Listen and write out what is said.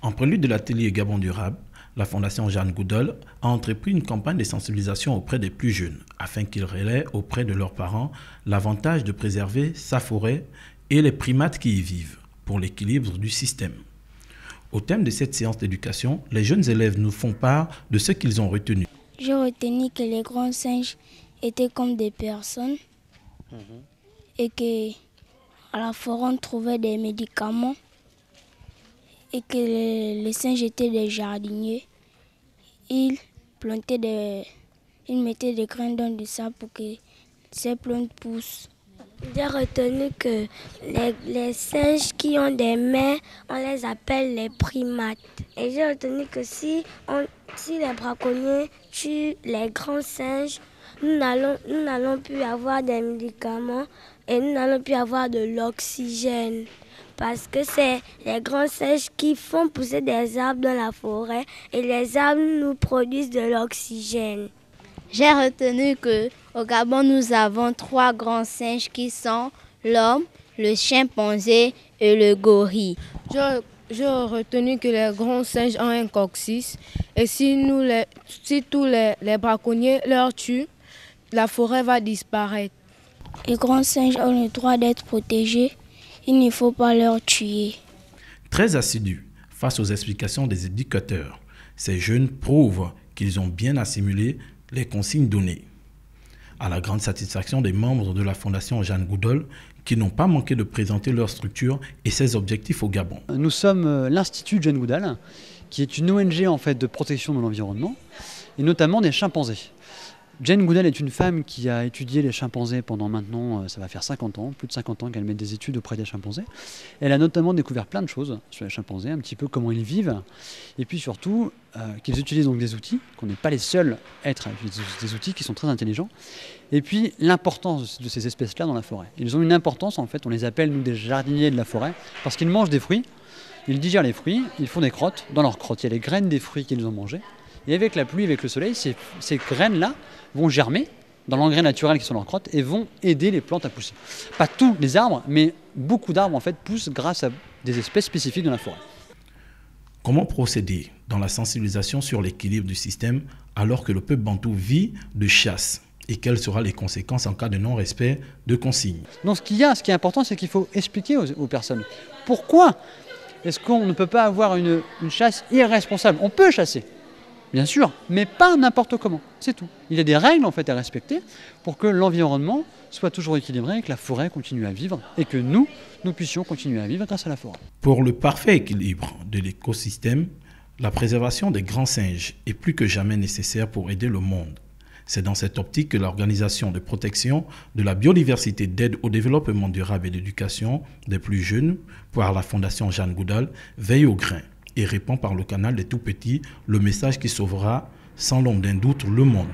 En prélude de l'atelier Gabon Durable, la Fondation Jane Goodall a entrepris une campagne de sensibilisation auprès des plus jeunes afin qu'ils relaient auprès de leurs parents l'avantage de préserver sa forêt et les primates qui y vivent pour l'équilibre du système. Au thème de cette séance d'éducation, les jeunes élèves nous font part de ce qu'ils ont retenu. J'ai retenu que les grands singes étaient comme des personnes et qu'à la forêt on trouvait des médicaments et que les singes étaient des jardiniers. Ils mettaient des graines dans du sable pour que ces plantes poussent. J'ai retenu que les singes qui ont des mains, on les appelle les primates. Et j'ai retenu que si les braconniers tuent les grands singes, nous n'allons plus avoir des médicaments et nous n'allons plus avoir de l'oxygène. Parce que c'est les grands singes qui font pousser des arbres dans la forêt et les arbres nous produisent de l'oxygène. J'ai retenu qu'au Gabon, nous avons 3 grands singes qui sont l'homme, le chimpanzé et le gorille. J'ai retenu que les grands singes ont un coccyx et si tous les braconniers leur tuent, la forêt va disparaître. Les grands singes ont le droit d'être protégés, il ne faut pas leur tuer. Très assidus face aux explications des éducateurs, ces jeunes prouvent qu'ils ont bien assimilé les consignes données. À la grande satisfaction des membres de la Fondation Jane Goodall qui n'ont pas manqué de présenter leur structure et ses objectifs au Gabon. Nous sommes l'Institut Jane Goodall, qui est une ONG en fait, de protection de l'environnement, et notamment des chimpanzés. Jane Goodall est une femme qui a étudié les chimpanzés pendant maintenant, ça va faire 50 ans, plus de 50 ans qu'elle met des études auprès des chimpanzés. Elle a notamment découvert plein de choses sur les chimpanzés, un petit peu comment ils vivent, et puis surtout qu'ils utilisent donc des outils, qu'on n'est pas les seuls à être à utiliser des outils qui sont très intelligents, et puis l'importance de ces espèces-là dans la forêt. Ils ont une importance en fait, on les appelle nous des jardiniers de la forêt, parce qu'ils mangent des fruits, ils digèrent les fruits, ils font des crottes, dans leurs crottes il y a les graines des fruits qu'ils ont mangés, et avec la pluie, avec le soleil, ces graines-là vont germer dans l'engrais naturel qui sont leurs crottes et vont aider les plantes à pousser. Pas tous les arbres, mais beaucoup d'arbres en fait poussent grâce à des espèces spécifiques dans la forêt. Comment procéder dans la sensibilisation sur l'équilibre du système alors que le peuple bantou vit de chasse? Et quelles seront les conséquences en cas de non-respect de consignes? Donc ce qui est important, c'est qu'il faut expliquer aux personnes pourquoi est-ce qu'on ne peut pas avoir une chasse irresponsable. On peut chasser, bien sûr, mais pas n'importe comment, c'est tout. Il y a des règles en fait à respecter pour que l'environnement soit toujours équilibré, que la forêt continue à vivre et que nous puissions continuer à vivre grâce à la forêt. Pour le parfait équilibre de l'écosystème, la préservation des grands singes est plus que jamais nécessaire pour aider le monde. C'est dans cette optique que l'Organisation de protection de la biodiversité d'aide au développement durable et d'éducation des plus jeunes, par la Fondation Jane Goodall, veille au grain et répand par le canal des tout-petits le message qui sauvera sans l'ombre d'un doute le monde.